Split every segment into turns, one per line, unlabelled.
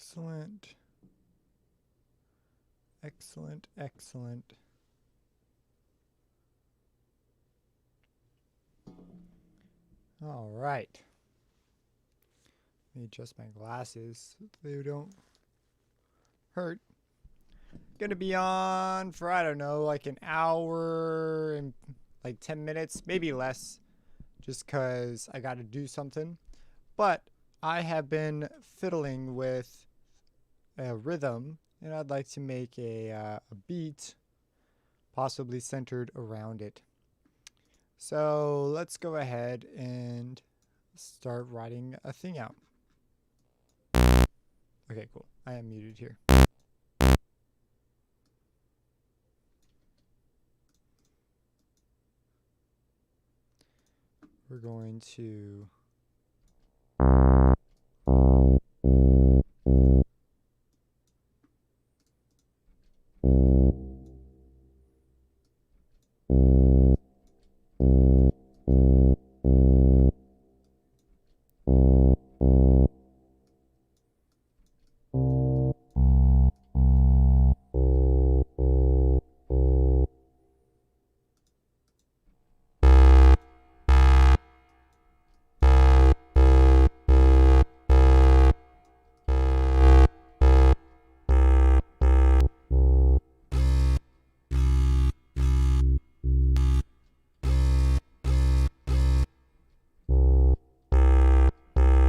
Excellent. Excellent, excellent. All right. Let me adjust my glasses so they don't hurt. Gonna be on for, I don't know, like an hour and like 10 minutes, maybe less, just because I got to do something. But I have been fiddling with a rhythm, and I'd like to make a beat possibly centered around it. So let's go ahead and start writing a thing out. Okay, cool. I am muted here. We're going to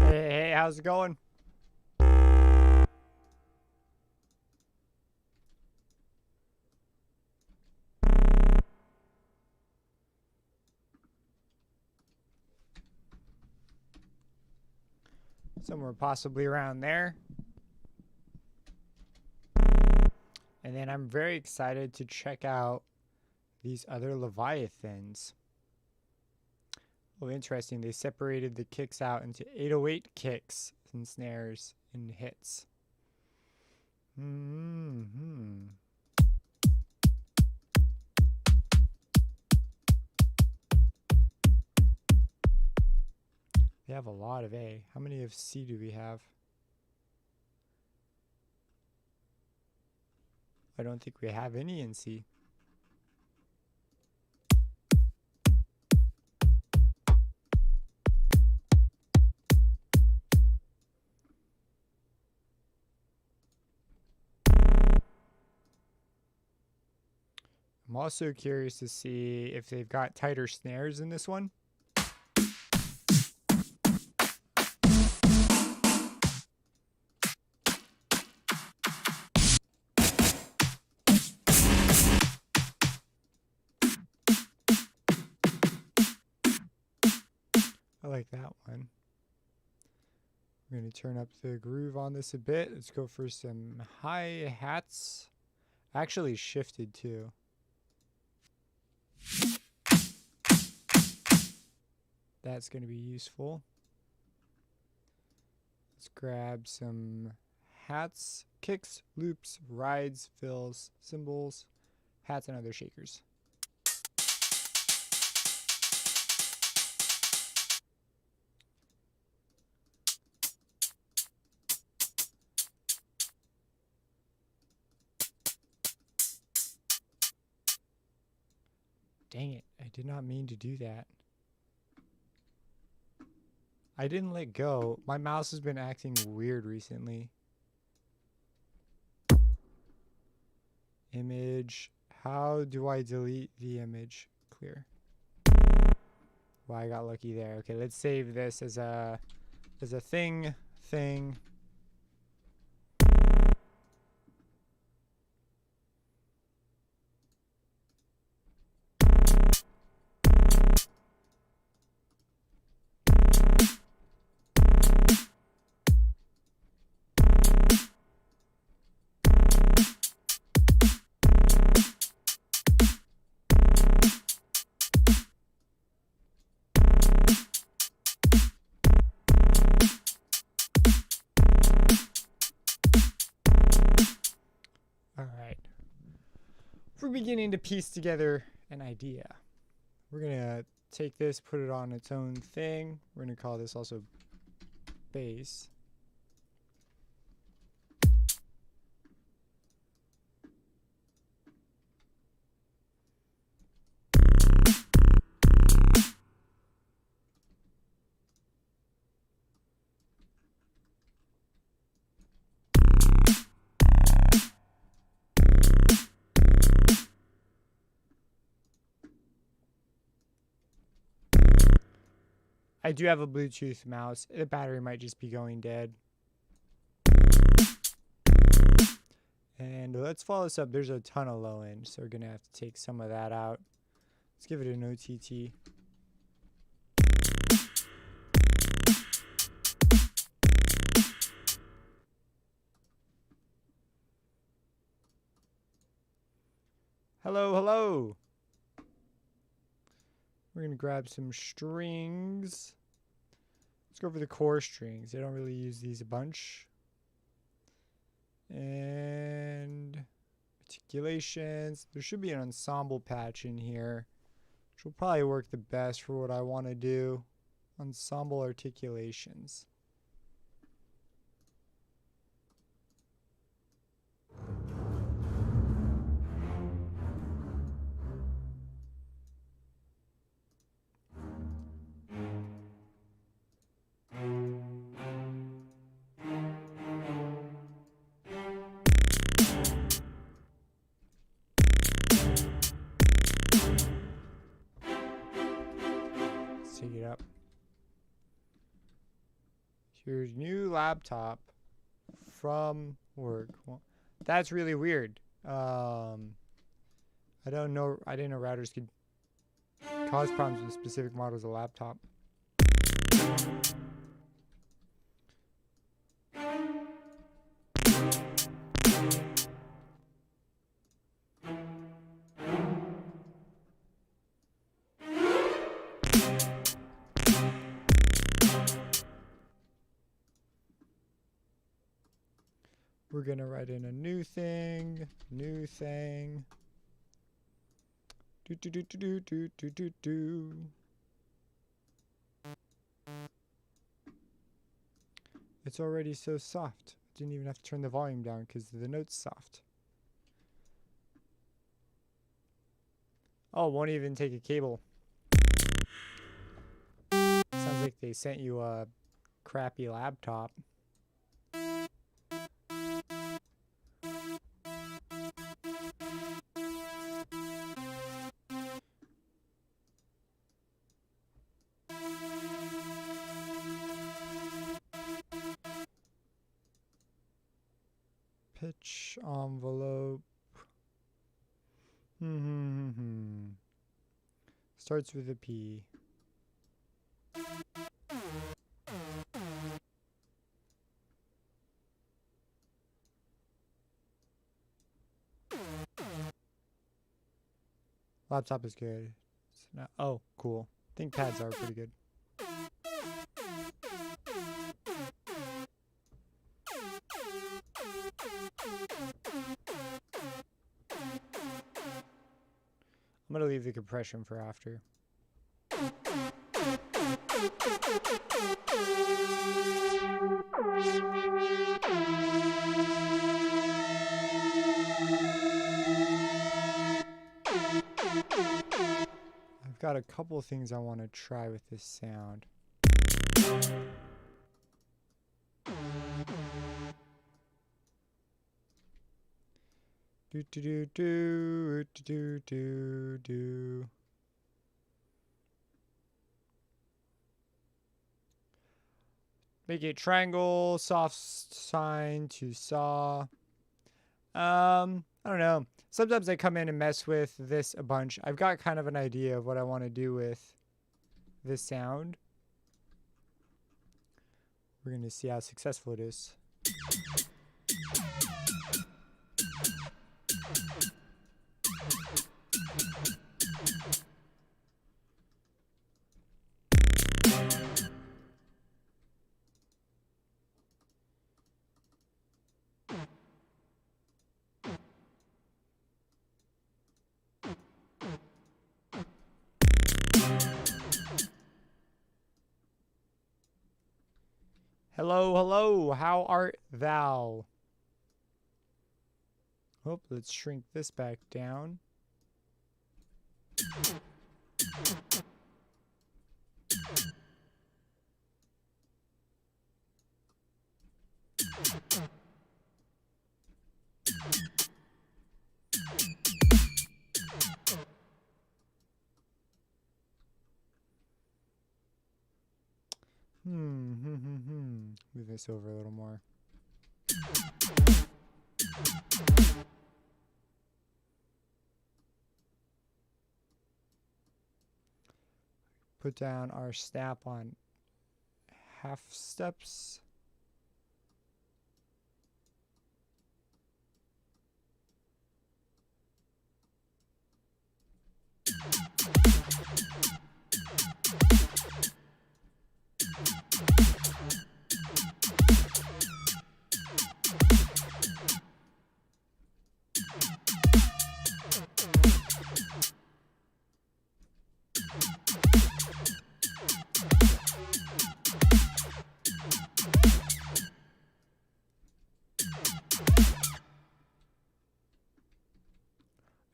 Hey, how's it going? Somewhere possibly around there. And then I'm very excited to check out these other Leviathans. Oh, interesting. They separated the kicks out into 808 kicks and snares and hits. They have a lot of A. How many of C do we have? I don't think we have any in C. I'm also curious to see if they've got tighter snares in this one. I like that one. We're going to turn up the groove on this a bit. Let's go for some hi-hats. Actually shifted too. That's going to be useful. Let's grab some hats, kicks, loops, rides, fills, cymbals, hats, and other shakers. Dang it, I did not mean to do that. I didn't let go. My mouse has been acting weird recently. Image. How do I delete the image? Clear. Well, I got lucky there. Okay, let's save this as a thing. All right. We're beginning to piece together an idea. We're going to take this, put it on its own thing. We're going to call this also bass. I do have a Bluetooth mouse. The battery might just be going dead. And let's follow this up. There's a ton of low end, so we're going to have to take some of that out. Let's give it an OTT. Hello, hello. We're going to grab some strings. Let's go for the core strings. I don't really use these a bunch. And articulations. There should be an ensemble patch in here, which will probably work the best for what I want to do. Ensemble articulations. Take it up. Here's new laptop from work. Well, that's really weird. I don't know. I didn't know routers could cause problems with specific models of laptop. We're going to write in a new thing. Do do do do do do do do. It's already so soft. Didn't even have to turn the volume down because the note's soft. Oh, won't even take a cable. Sounds like they sent you a crappy laptop. Pitch envelope. Starts with a P. Laptop is good. It's not, oh, cool. ThinkPads are pretty good. I'm gonna leave the compression for after. I've got a couple of things I want to try with this sound. Do do do do do do do. Make it triangle, soft sine to saw. I don't know. Sometimes I come in and mess with this a bunch. I've got kind of an idea of what I want to do with this sound. We're going to see how successful it is. Hello, hello, how art thou? Oh, let's shrink this back down. this over a little more. Put down our snap on half steps.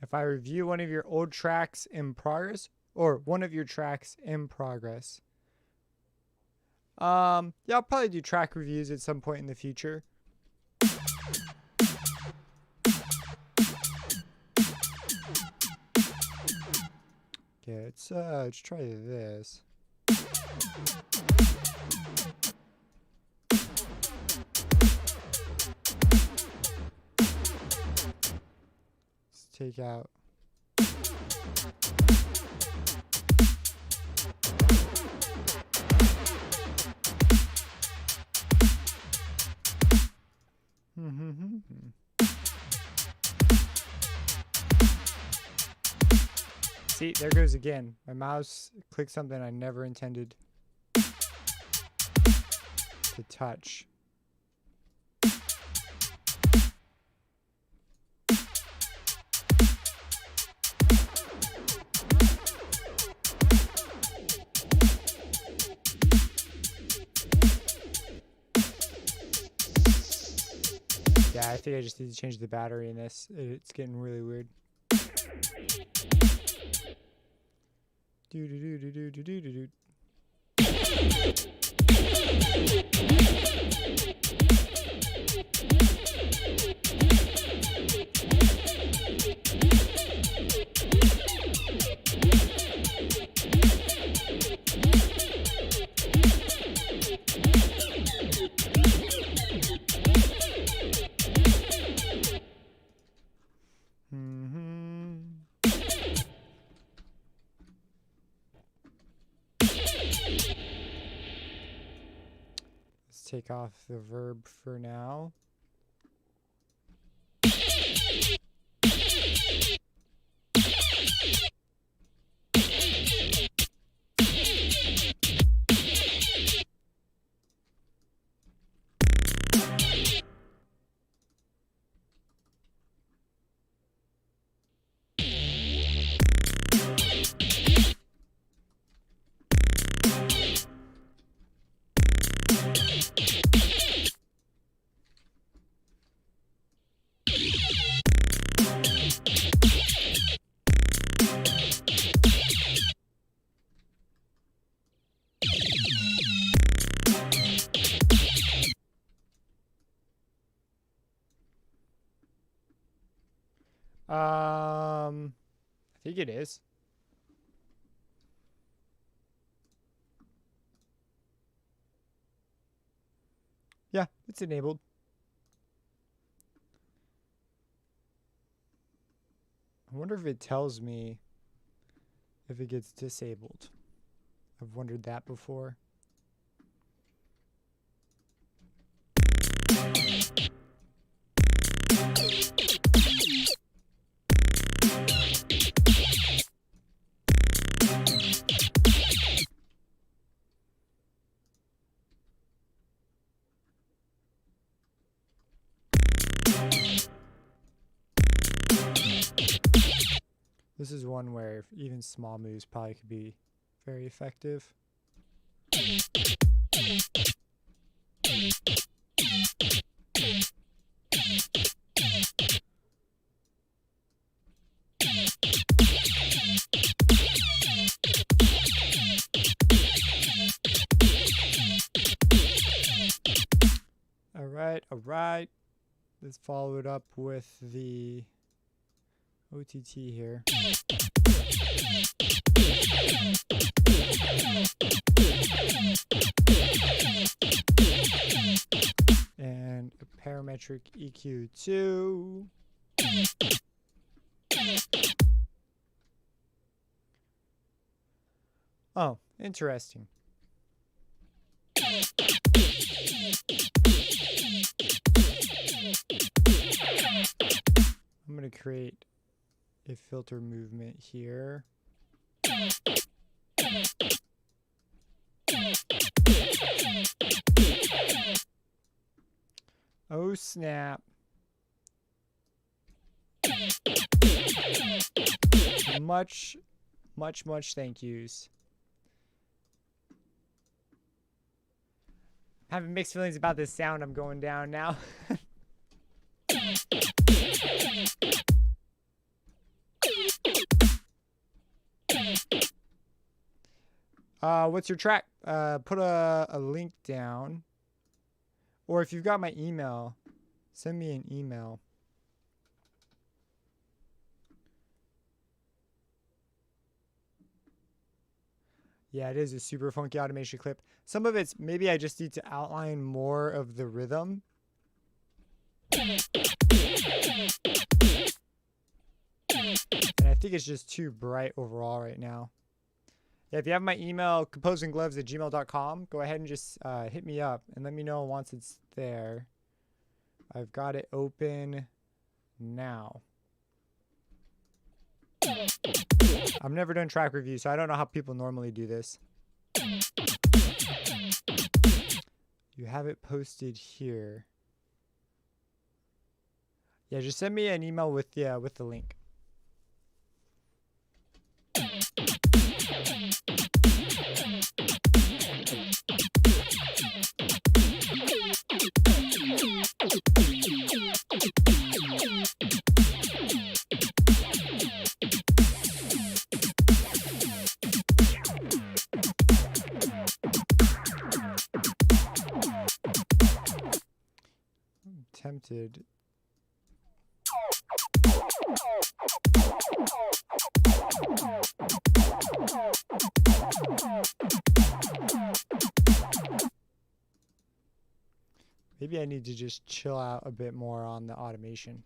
If I review one of your old tracks in progress, or one of your tracks in progress, yeah, I'll probably do track reviews at some point in the future. Okay, let's try this. Take out. See, there goes again. My mouse clicked something I never intended to touch. Yeah, I think I just need to change the battery in this. It's getting really weird. Do. Take off the verb for now. I think it is. Yeah, it's enabled. I wonder if it tells me if it gets disabled. I've wondered that before. This is one where even small moves probably could be very effective. All right. Let's follow it up with the OTT here. parametric EQ2. Oh, interesting. I'm going to create a filter movement here. Oh, snap. Much thank yous. Having mixed feelings about this sound. I'm going down now. What's your track? Put a link down. Or if you've got my email, send me an email. Yeah, it is a super funky automation clip. Some of it's maybe I just need to outline more of the rhythm. And I think it's just too bright overall right now. Yeah, if you have my email, composinggloves@gmail.com, go ahead and just hit me up and let me know once it's there. I've got it open now. I've never done track reviews, so I don't know how people normally do this. You have it posted here. Yeah, just send me an email with the link. I'm tempted. Maybe I need to just chill out a bit more on the automation.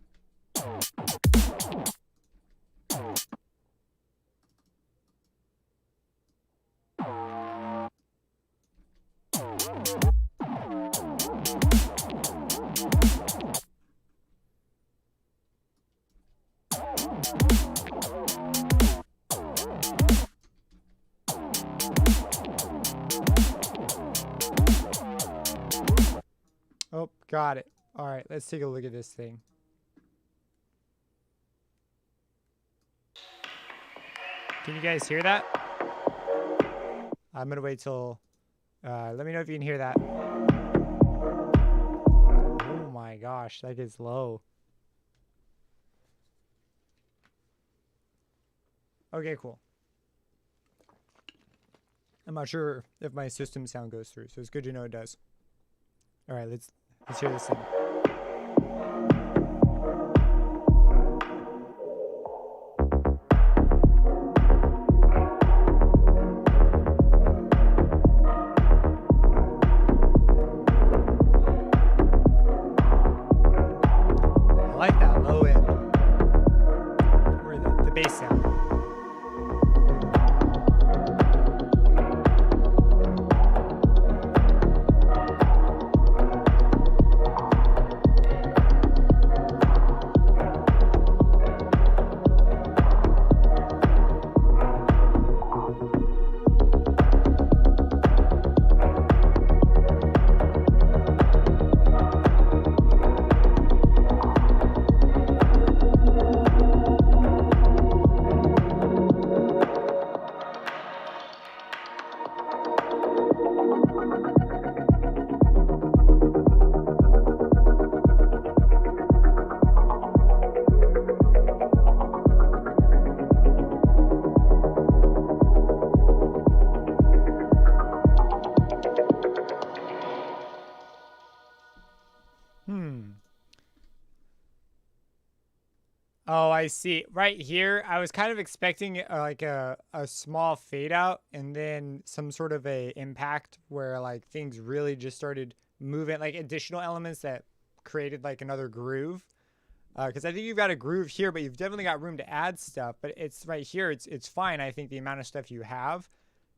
Oh, got it. All right, let's take a look at this thing. Can you guys hear that? I'm going to wait till... let me know if you can hear that. Oh my gosh, that gets low. Okay, cool. I'm not sure if my system sound goes through, so it's good to know it does. All right, let's hear this thing. I like that low end, or the bass sound. Oh, I see. Right here, I was kind of expecting like a small fade out and then some sort of a impact where like things really just started moving, like additional elements that created like another groove. Because I think you've got a groove here, but you've definitely got room to add stuff. But it's right here. It's fine. I think the amount of stuff you have.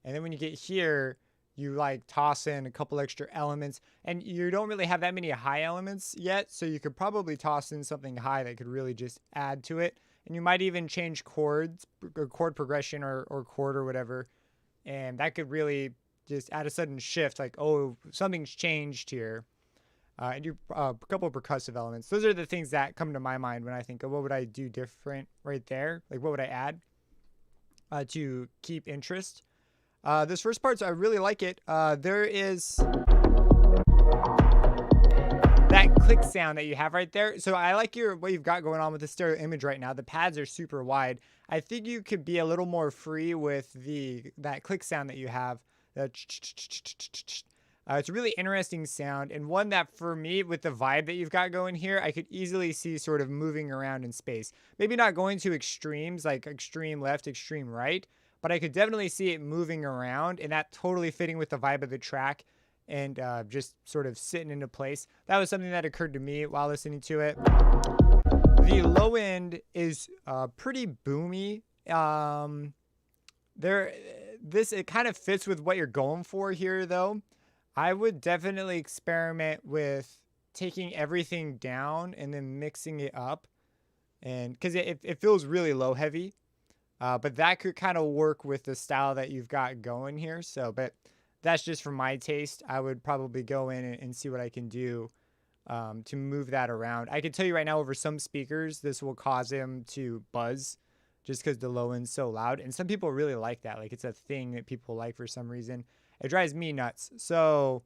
And then when you get here, you like toss in a couple extra elements, and you don't really have that many high elements yet. So you could probably toss in something high that could really just add to it. And you might even change chords or chord progression or chord or whatever. And that could really just add a sudden shift, like, oh, something's changed here. And do a couple of percussive elements. Those are the things that come to my mind when I think of what would I do different right there. Like, what would I add to keep interest? This first part, I really like it. There is that click sound that you have right there. So I like what you've got going on with the stereo image right now. The pads are super wide. I think you could be a little more free with that click sound that you have. It's a really interesting sound, and one that for me, with the vibe that you've got going here, I could easily see sort of moving around in space. Maybe not going to extremes, like extreme left, extreme right, but I could definitely see it moving around, and that totally fitting with the vibe of the track and just sort of sitting into place. That was something that occurred to me while listening to it. The low end is pretty boomy. It kind of fits with what you're going for here, though. I would definitely experiment with taking everything down and then mixing it up, and because it feels really low heavy, but that could kind of work with the style that you've got going here. So, but that's just for my taste. I would probably go in and see what I can do to move that around. I can tell you right now, over some speakers, this will cause them to buzz just because the low end's so loud, and some people really like that. Like, it's a thing that people like for some reason. It drives me nuts. So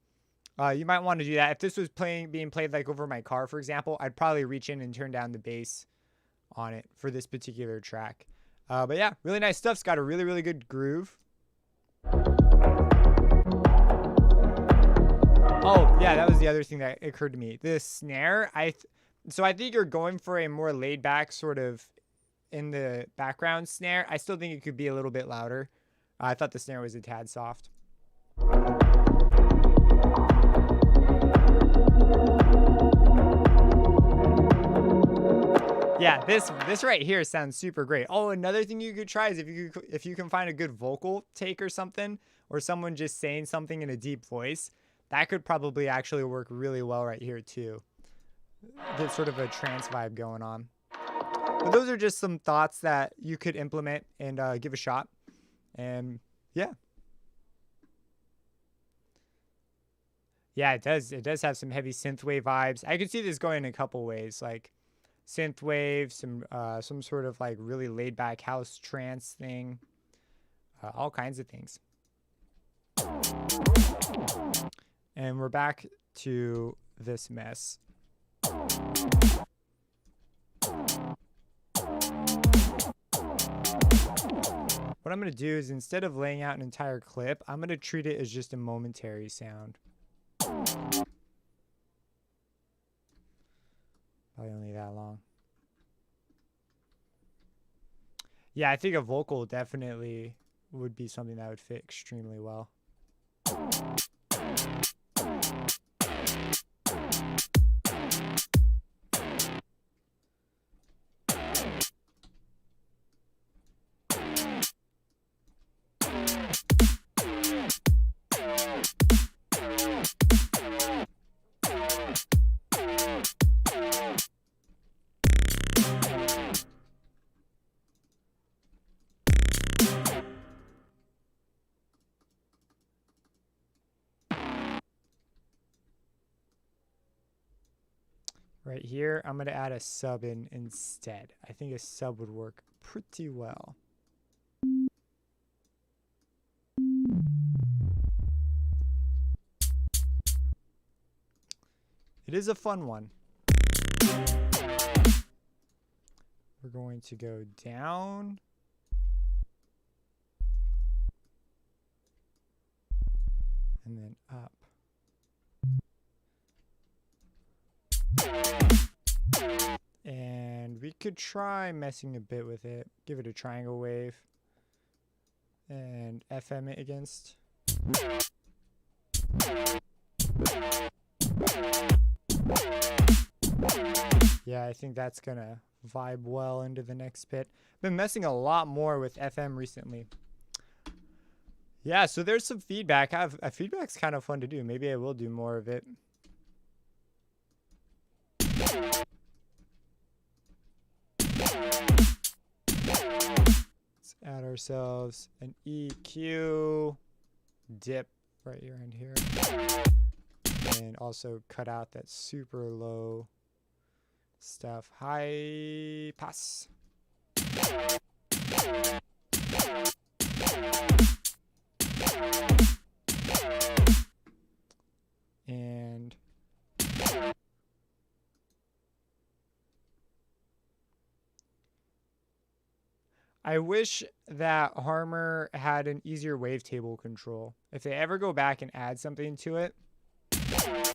you might want to do that. If this was being played like over my car, for example, I'd probably reach in and turn down the bass on it for this particular track. But yeah, really nice stuff. It's got a really, really good groove. Oh, yeah, that was the other thing that occurred to me. The snare, so I think you're going for a more laid back sort of in the background snare. I still think it could be a little bit louder. I thought the snare was a tad soft. Yeah, this right here sounds super great. Oh, another thing you could try is if you can find a good vocal take or something, or someone just saying something in a deep voice, that could probably actually work really well right here too. Get sort of a trance vibe going on. But those are just some thoughts that you could implement and give a shot. And yeah. Yeah, it does. It does have some heavy synthwave vibes. I could see this going in a couple ways, like synthwave, some sort of like really laid back house trance thing, all kinds of things. And we're back to this mess. What I'm going to do is, instead of laying out an entire clip, I'm going to treat it as just a momentary sound. Probably only that long. Yeah, I think a vocal definitely would be something that would fit extremely well. Right here, I'm going to add a sub in instead. I think a sub would work pretty well. It is a fun one. We're going to go down. And then up. And we could try messing a bit with it. Give it a triangle wave. And FM it against. Yeah, I think that's gonna vibe well into the next bit. Been messing a lot more with FM recently. Yeah, so there's some feedback. Feedback's kind of fun to do. Maybe I will do more of it. Let's add ourselves an EQ dip right around here. And also cut out that super low stuff. High pass. And I wish that Harmor had an easier wavetable control. If they ever go back and add something to it, if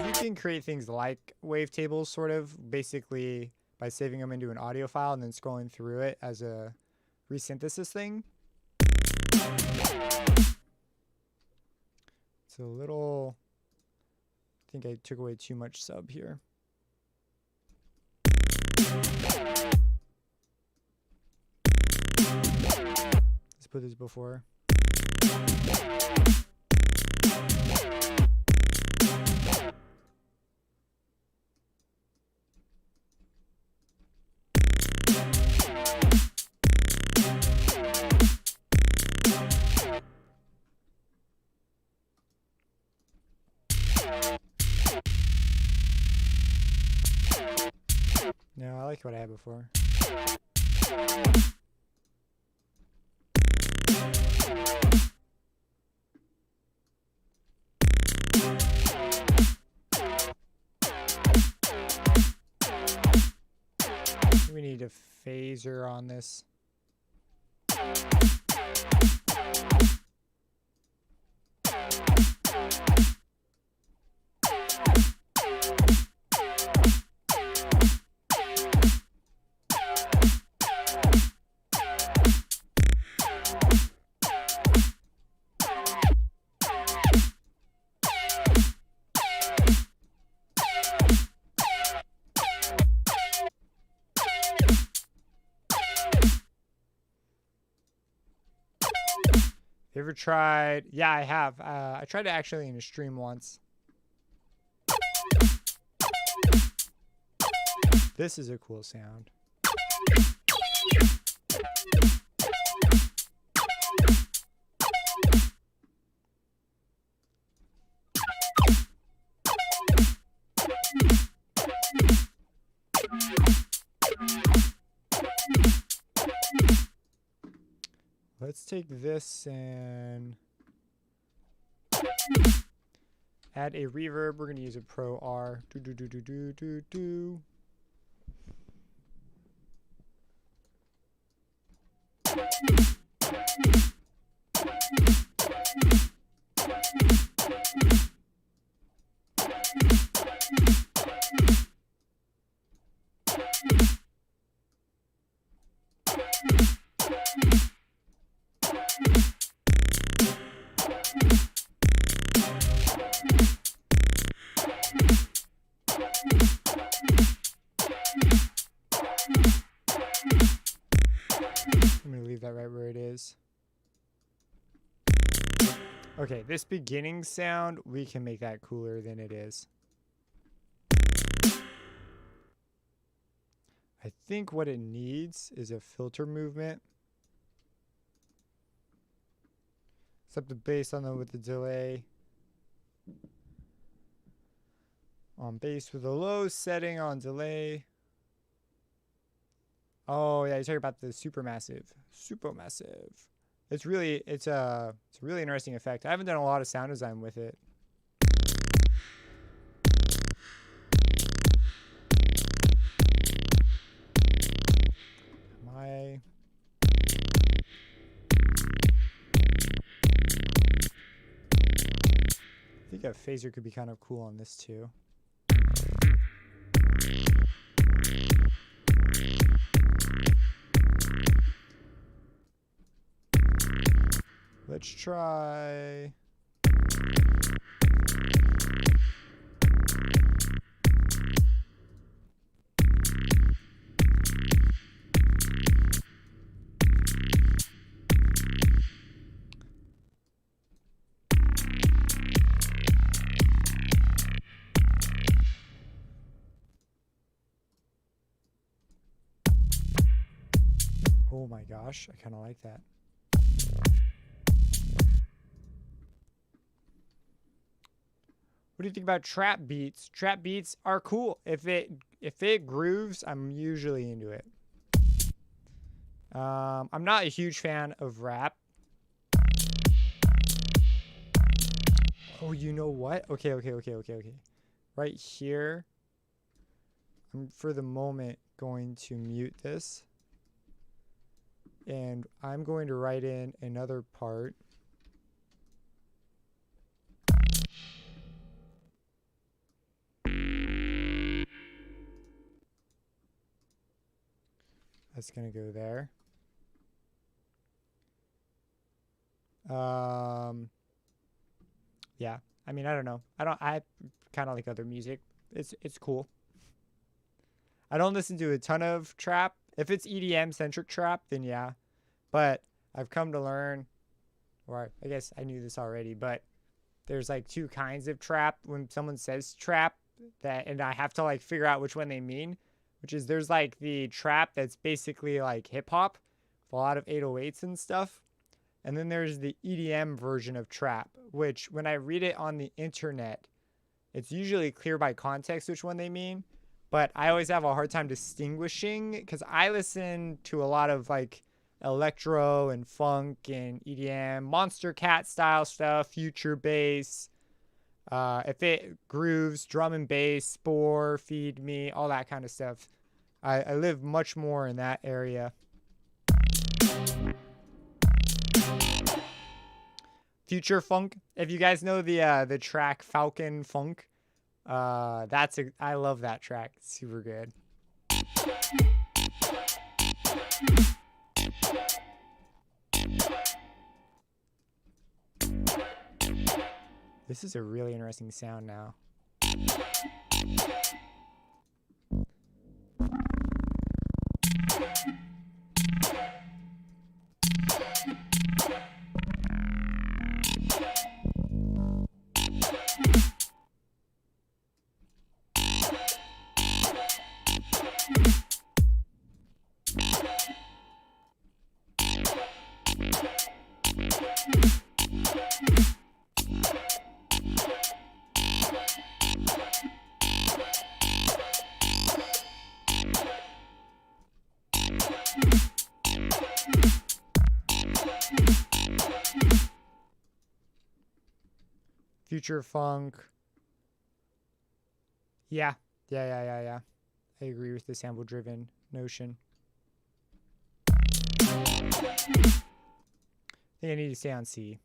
you can create things like wavetables, sort of, basically by saving them into an audio file and then scrolling through it as a resynthesis thing. It's a little, I think I took away too much sub here. Let's put this before. No, I like what I had before. We need a phaser on this. You ever tried? Yeah, I have. I tried it actually in a stream once. This is a cool sound. Let's take this and add a reverb. We're going to use a Pro R. Do, do, do, do, do, do, do. I'm going to leave that right where it is. Okay, this beginning sound, we can make that cooler than it is. I think what it needs is a filter movement. Set the bass on the with the delay. On bass with a low setting on delay. Oh yeah, you're talking about the supermassive. Supermassive. It's a really interesting effect. I haven't done a lot of sound design with it. I think a phaser could be kind of cool on this too. Let's try. Oh my gosh, I kind of like that. What do you think about trap beats? Trap beats are cool. If it grooves, I'm usually into it. I'm not a huge fan of rap. Oh, you know what? Okay. Right here, I'm for the moment going to mute this. And I'm going to write in another part. That's going to go there. Yeah. I mean, I don't know. I kind of like other music. It's cool. I don't listen to a ton of trap. If it's EDM centric trap, then yeah. But I've come to learn, or I guess I knew this already, but there's like two kinds of trap. When someone says trap, and I have to like figure out which one they mean, which is there's like the trap that's basically like hip hop, with a lot of 808s and stuff. And then there's the EDM version of trap, which when I read it on the internet, it's usually clear by context which one they mean. But I always have a hard time distinguishing because I listen to a lot of like electro and funk and EDM, Monster Cat style stuff, future bass. If it grooves, drum and bass, Spore, Feed Me, all that kind of stuff. I live much more in that area. Future funk. If you guys know the track Falcon Funk, I love that track. It's super good. This is a really interesting sound now. Future funk. Yeah. I agree with the sample driven notion. I think I need to stay on C.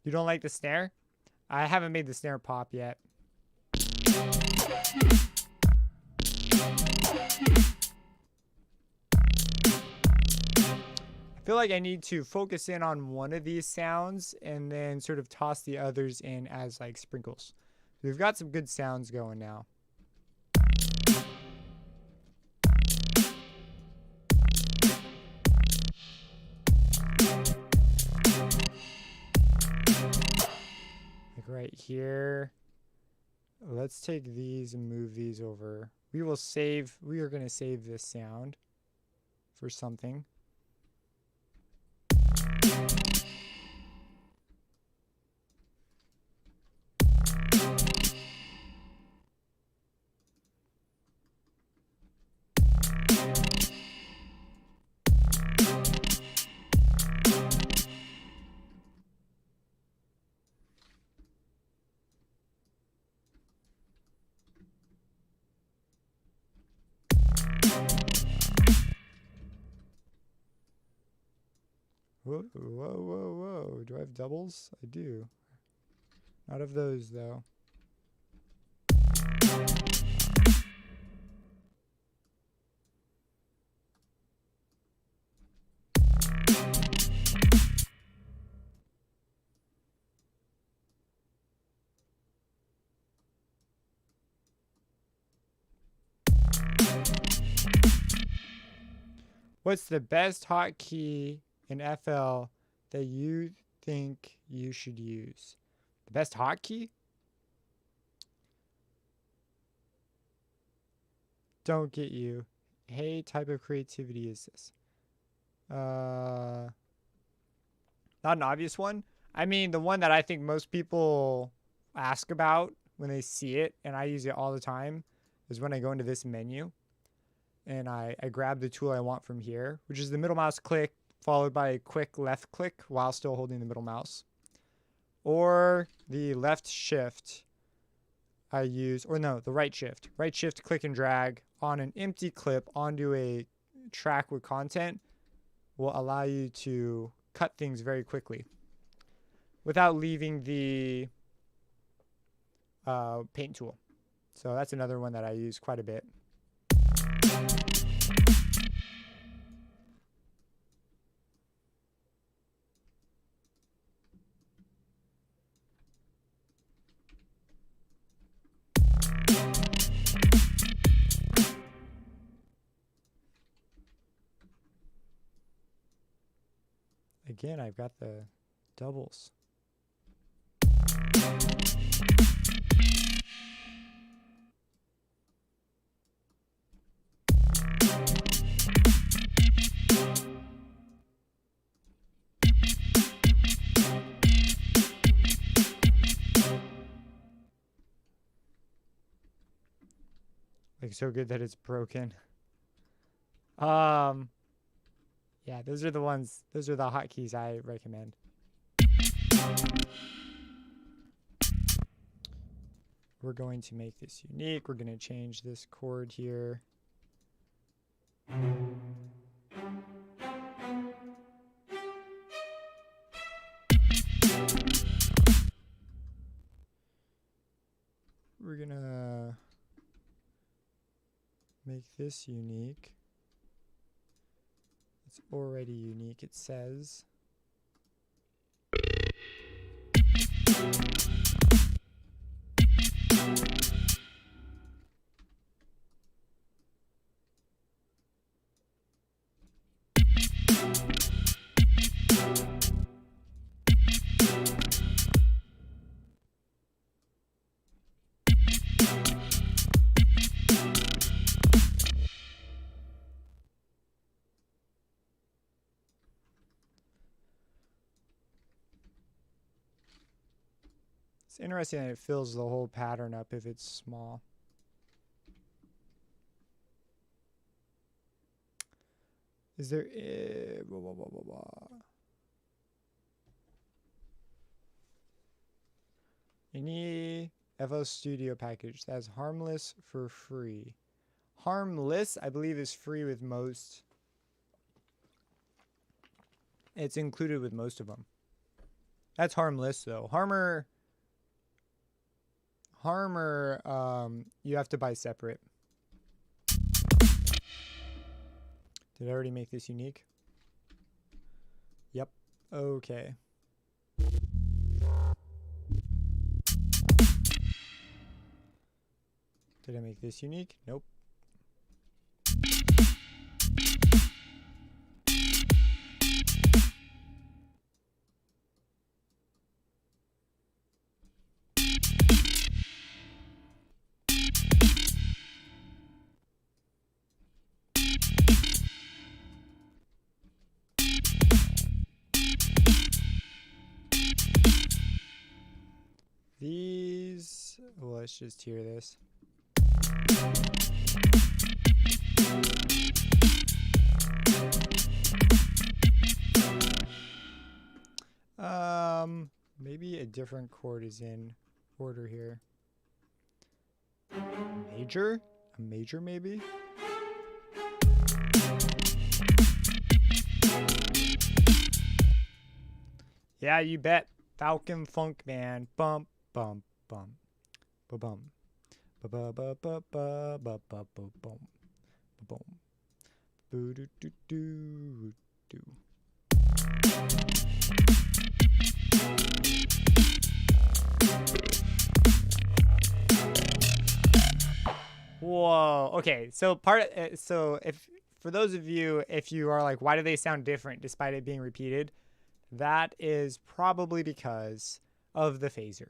You don't like the snare? I haven't made the snare pop yet. I feel like I need to focus in on one of these sounds and then sort of toss the others in as like sprinkles. We've got some good sounds going now. Like right here. Let's take these and move these over. We are going to save this sound for something. Whoa. Do I have doubles? I do. Not of those, though. What's the best hotkey in FL that you think you should use? The best hotkey? Don't get you. Hey, type of creativity is this? Not an obvious one. I mean, the one that I think most people ask about when they see it, and I use it all the time, is when I go into this menu and I grab the tool I want from here, which is the middle mouse click followed by a quick left click while still holding the middle mouse. Or the left shift I use, or no, the right shift. Right shift, click and drag on an empty clip onto a track with content will allow you to cut things very quickly without leaving the paint tool. So that's another one that I use quite a bit. Again, I've got the doubles. Like, so good that it's broken. Yeah, those are the ones, those are the hotkeys I recommend. We're going to make this unique. We're going to change this chord here. We're going to make this unique. It's already unique, it says. It's interesting that it fills the whole pattern up if it's small. Is there any FL Studio package that's harmless for free? Harmless, I believe, is free with most. It's included with most of them. That's harmless though. Harmer, you have to buy separate. Did I already make this unique? Yep. Okay. Did I make this unique? Nope. These, well, let's just hear this. Maybe a different chord is in order here. Major? A major maybe? Yeah, you bet. Falcon Funk Man. Bump, bump, bump. Ba-bum. Ba-ba-ba-ba-ba-ba-ba-ba-bum. Ba-bum. Boo-doo-doo-doo-doo. Whoa. Okay, so so if for those of you, if you are like, why do they sound different despite it being repeated? That is probably because of the phaser.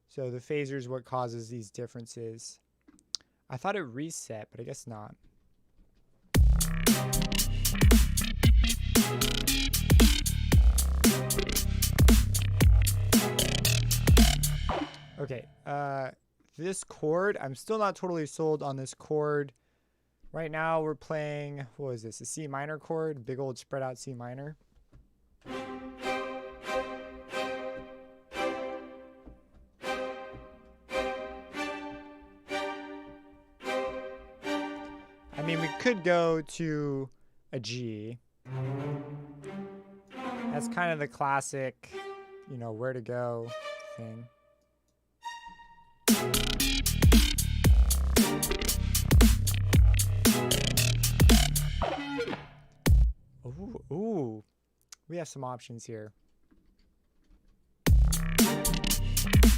So the phaser is what causes these differences. I thought it reset, but I guess not. Okay, this chord, I'm still not totally sold on this chord. Right now we're playing, what is this, a C minor chord, big old spread out C minor. I mean, we could go to a G. That's kind of the classic, you know, where to go thing. Ooh, we have some options here.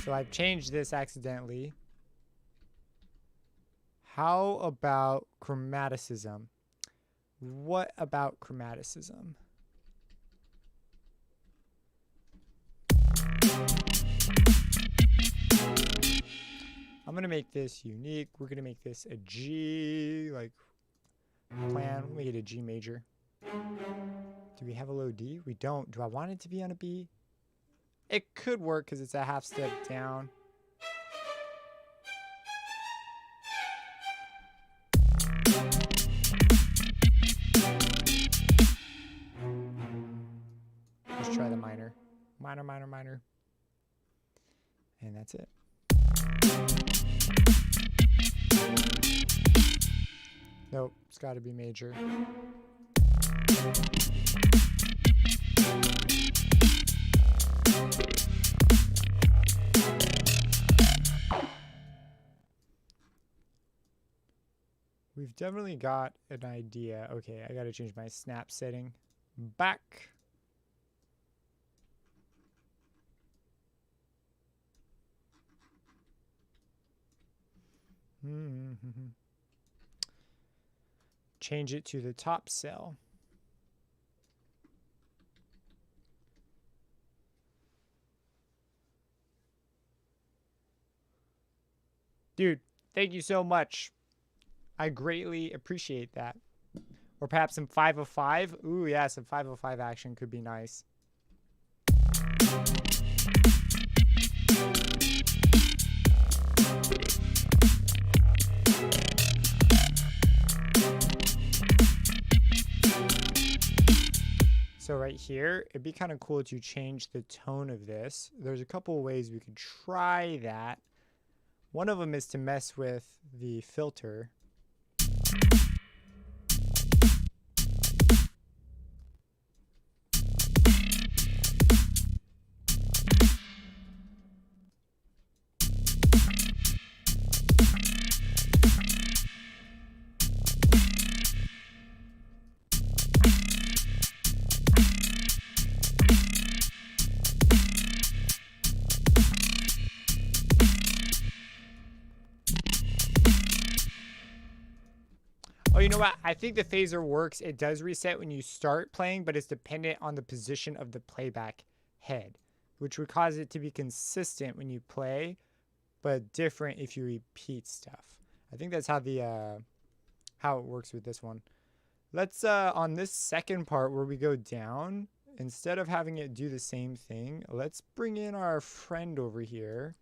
So I've changed this accidentally. How about chromaticism? What about chromaticism? I'm gonna make this unique. We're gonna make this a G, like plan. We'll make it a G major. Do we have a low D? We don't. Do I want it to be on a B? It could work because it's a half step down. Let's try the minor. Minor, minor, minor. And that's it. Nope, it's got to be major. We've definitely got an idea. Okay, I got to change my snap setting back. Change it to the top cell. Dude, thank you so much. I greatly appreciate that. Or perhaps some 505. Ooh, yeah, some 505 action could be nice. So right here, it'd be kind of cool to change the tone of this. There's a couple of ways we could try that. One of them is to mess with the filter. Oh, you know what? I think the phaser works. It does reset when you start playing, but it's dependent on the position of the playback head, which would cause it to be consistent when you play, but different if you repeat stuff. I think that's how the how it works with this one. Let's on this second part where we go down, instead of having it do the same thing, let's bring in our friend over here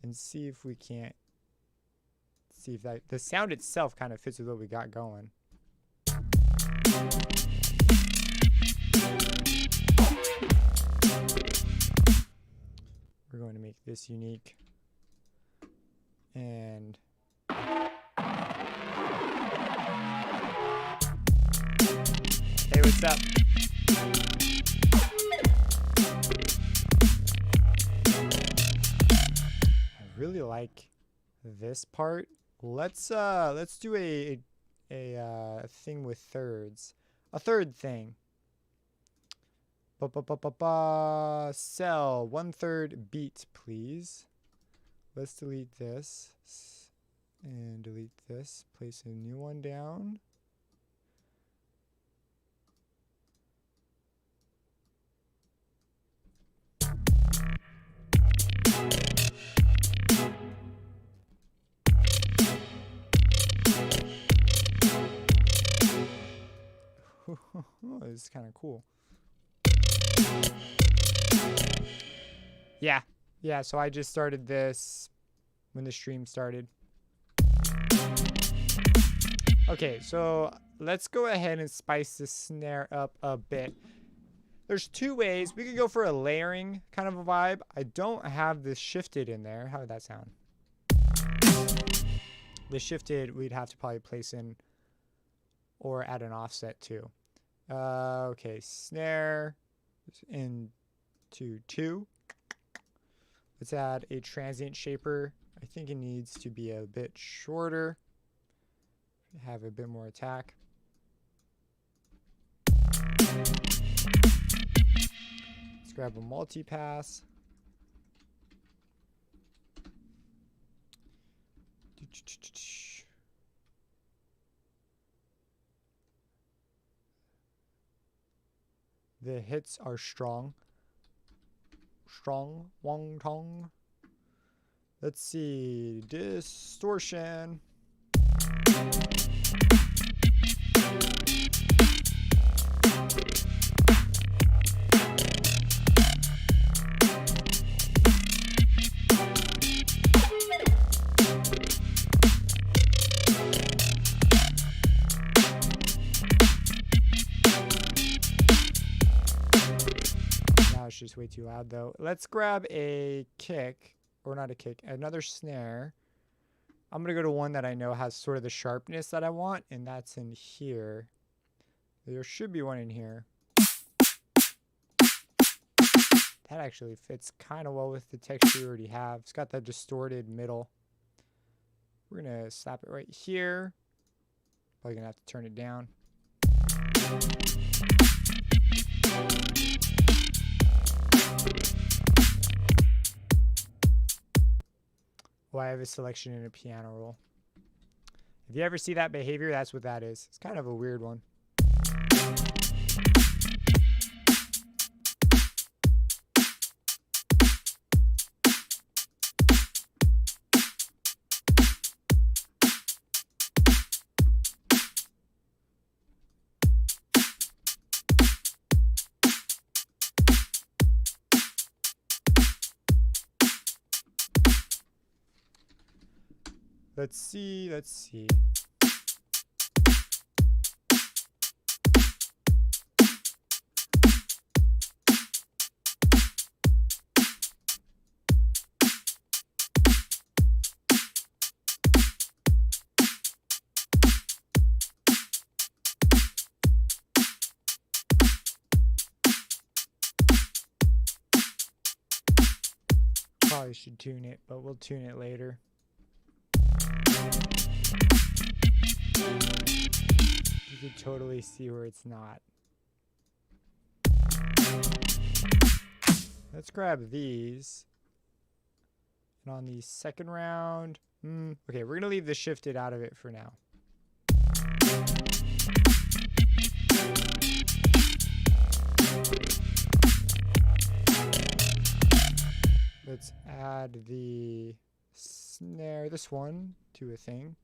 and see if we can't see if that the sound itself kind of fits with what we got going. We're going to make this unique. And hey, what's up? I really like this part. Let's do a thing with thirds. A third thing. Cell 1/3 beat, please. Let's delete this and delete this. Place a new one down. That's kind of cool. Yeah. Yeah, so I just started this when the stream started. Okay, so let's go ahead and spice the snare up a bit. There's two ways. We could go for a layering kind of a vibe. I don't have this shifted in there. How would that sound? The shifted we'd have to probably place in or add an offset to. Okay, snare into 2. Let's add a transient shaper. I think it needs to be a bit shorter. Have a bit more attack. Let's grab a multi-pass. The hits are strong. Strong. Wong Tong. Let's see. Distortion. It's just way too loud though. Let's grab a kick, or not a kick, another snare. I'm gonna go to one that I know has sort of the sharpness that I want, and that's in here. There should be one in here. That actually fits kind of well with the texture we already have. It's got that distorted middle. We're gonna slap it right here. Probably gonna have to turn it down. Oh, I have a selection in a piano roll. If you ever see that behavior, that's what that is. It's kind of a weird one. Let's see. Probably should tune it, but we'll tune it later. You can totally see where it's not. Let's grab these. And on the second round, okay, we're gonna leave the shifted out of it for now. Let's add the snare, this one, to a thing.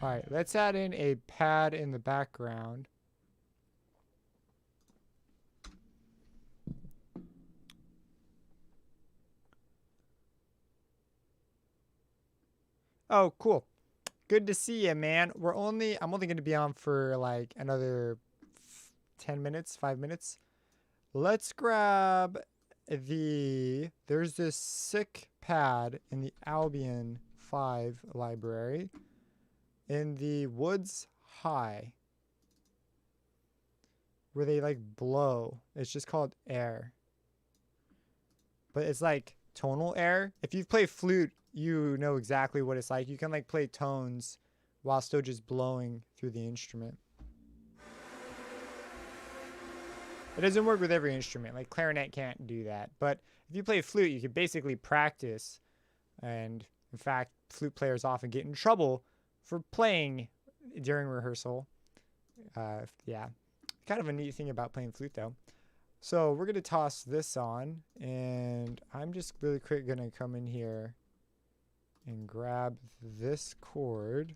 All right, let's add in a pad in the background. Oh, cool. Good to see you, man. I'm only going to be on for like another 10 minutes, 5 minutes. Let's grab there's this sick pad in the Albion 5 library. in the woods high, where they like blow. It's just called air. But it's like tonal air. If you've played flute, you know exactly what it's like. You can like play tones while still just blowing through the instrument. It doesn't work with every instrument. Like clarinet can't do that. But if you play flute, you can basically practice. And in fact, flute players often get in trouble for playing during rehearsal. Yeah. Kind of a neat thing about playing flute though. So we're going to toss this on, and I'm just really quick going to come in here and grab this chord,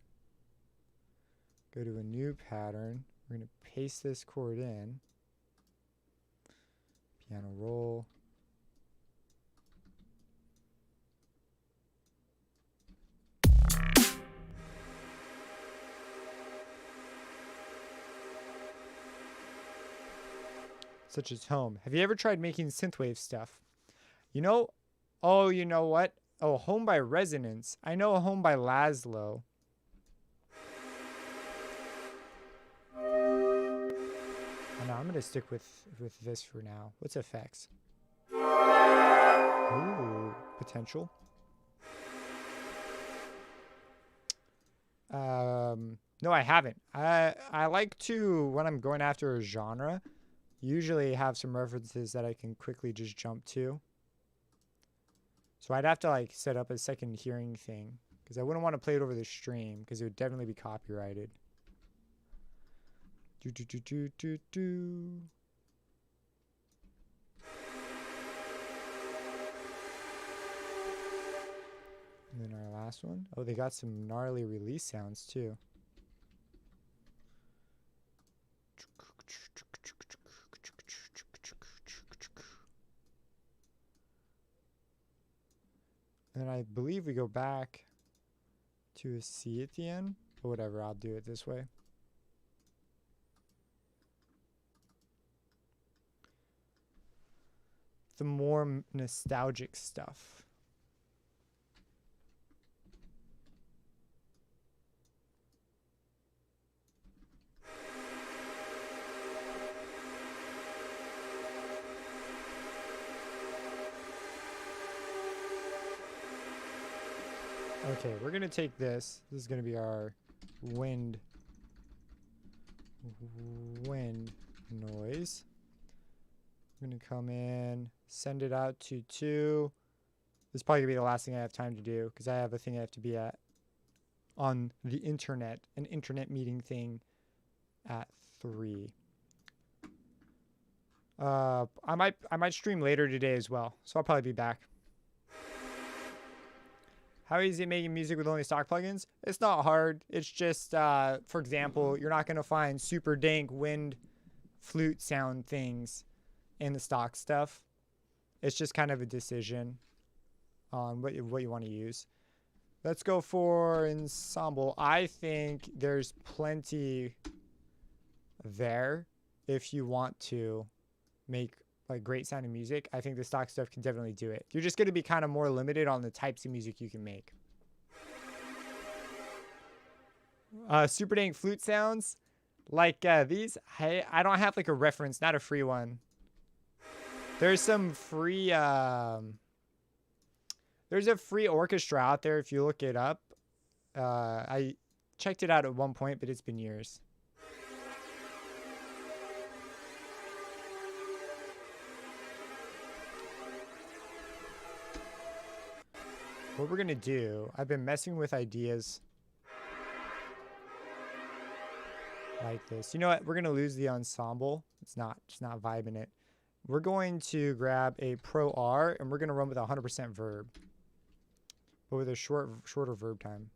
go to a new pattern. We're going to paste this chord in, piano roll. Such as Home. Have you ever tried making synthwave stuff? You know, oh, you know what? Oh, Home by Resonance. I know Home by Laszlo. Oh, no, I'm going to stick with this for now. What's effects? Ooh, potential. No, I haven't. I like to, when I'm going after a genre, usually have some references that I can quickly just jump to. So I'd have to like set up a second hearing thing because I wouldn't want to play it over the stream because it would definitely be copyrighted. Do do do do do do. And then our last one. Oh, they got some gnarly release sounds too. And I believe we go back to a C at the end. But whatever, I'll do it this way. The more nostalgic stuff. Okay, we're gonna take this. This is gonna be our wind noise. I'm gonna come in, send it out to 2. This is probably gonna be the last thing I have time to do because I have a thing I have to be at on the internet, an internet meeting thing at 3. I might stream later today as well, so I'll probably be back. How easy is it making music with only stock plugins? It's not hard. It's just, for example, you're not going to find super dank wind flute sound things in the stock stuff. It's just kind of a decision on what you want to use. Let's go for ensemble. I think there's plenty there if you want to make like great sounding music. I think the stock stuff can definitely do it. You're just going to be kind of more limited on the types of music you can make. Super dank flute sounds like these. I don't have like a reference, not a free one. There's some free there's a free orchestra out there if you look it up. I checked it out at one point, but it's been years. What we're gonna do, I've been messing with ideas like this. You know what? We're gonna lose the ensemble. It's not vibing it. We're going to grab a Pro R and we're gonna run with 100% verb, but with a shorter verb time.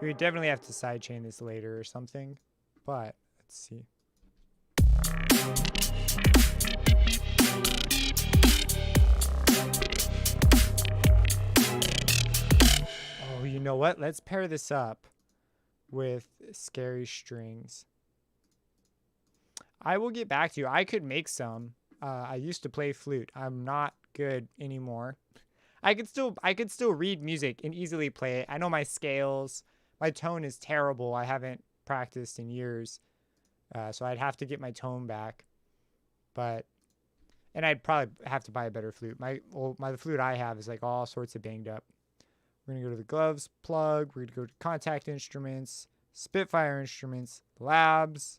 We would definitely have to sidechain this later or something, but let's see. Oh, you know what? Let's pair this up with scary strings. I will get back to you. I could make some. I used to play flute. I'm not good anymore. I could still read music and easily play it. I know my scales. My tone is terrible. I haven't practiced in years. So I'd have to get my tone back. And I'd probably have to buy a better flute. The flute I have is like all sorts of banged up. We're going to go to the gloves plug. We're going to go to contact instruments, Spitfire instruments, labs.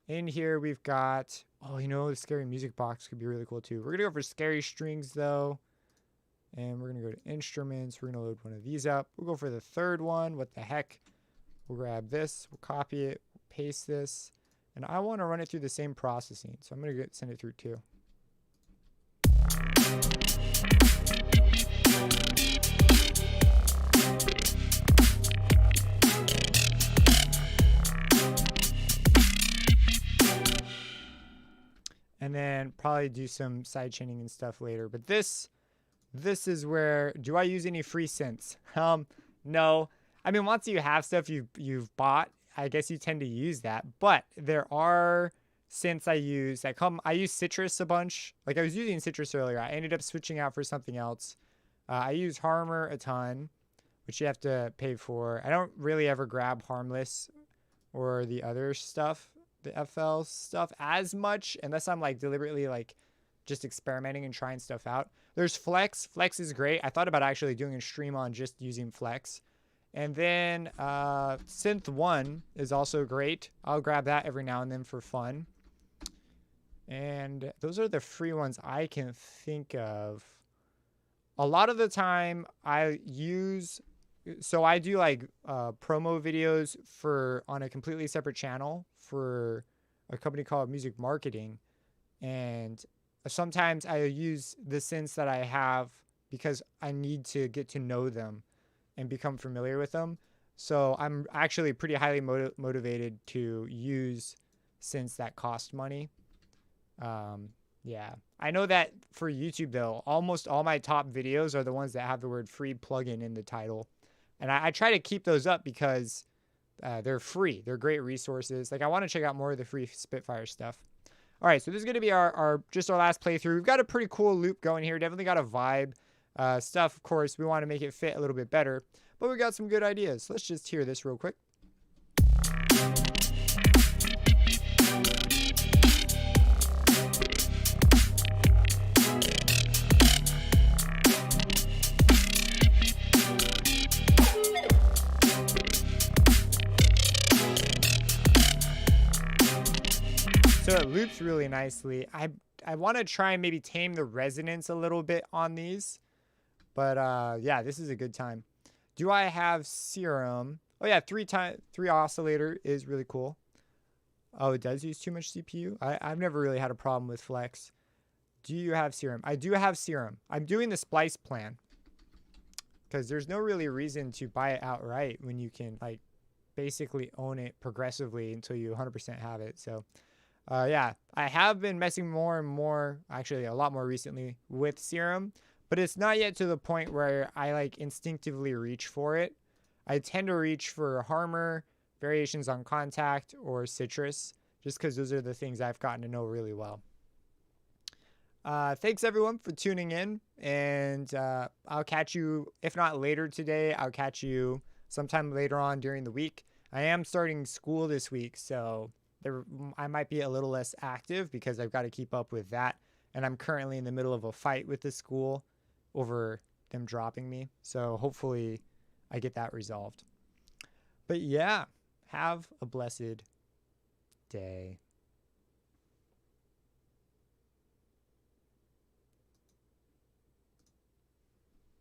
In here we've got, the scary music box could be really cool too. We're going to go for scary strings though. And we're going to go to instruments. We're going to load one of these up. We'll go for the third one. What the heck? We'll grab this. We'll copy it. Paste this. And I want to run it through the same processing. So I'm going to send it through too. And then probably do some side chaining and stuff later. But this is where, do I use any free synths? No. I mean, once you have stuff you've bought, I guess you tend to use that. But there are synths I use that I use Citrus a bunch. Like I was using Citrus earlier. I ended up switching out for something else. I use Harmor a ton, which you have to pay for. I don't really ever grab Harmless or the other stuff, the FL stuff as much, unless I'm like deliberately like just experimenting and trying stuff out. There's Flex. Flex is great. I thought about actually doing a stream on just using Flex. And then Synth 1 is also great. I'll grab that every now and then for fun. And those are the free ones I can think of. A lot of the time I do like promo videos on a completely separate channel for a company called Music Marketing. And sometimes I use the synths that I have because I need to get to know them and become familiar with them. So I'm actually pretty highly motivated to use synths that cost money. Yeah. I know that for YouTube though, almost all my top videos are the ones that have the word free plugin in the title. And I try to keep those up because they're free. They're great resources. Like I want to check out more of the free Spitfire stuff. All right, so this is going to be our last playthrough. We've got a pretty cool loop going here. Definitely got a vibe. Stuff, of course, we want to make it fit a little bit better. But we got some good ideas. Let's just hear this real quick. So it loops really nicely. I want to try and maybe tame the resonance a little bit on these. But yeah, this is a good time. Do I have Serum? Oh yeah, 3 oscillator is really cool. Oh, it does use too much CPU? I've never really had a problem with Flex. Do you have Serum? I do have Serum. I'm doing the Splice plan. Because there's no really reason to buy it outright when you can like basically own it progressively until you 100% have it. So yeah, I have been messing more and more, actually a lot more recently, with Serum, but it's not yet to the point where I like instinctively reach for it. I tend to reach for Harmor, Variations on Contact, or Citrus, just because those are the things I've gotten to know really well. Thanks everyone for tuning in, and I'll catch you, if not later today, I'll catch you sometime later on during the week. I am starting school this week, so I might be a little less active because I've got to keep up with that. And I'm currently in the middle of a fight with the school over them dropping me. So hopefully I get that resolved. But yeah, have a blessed day.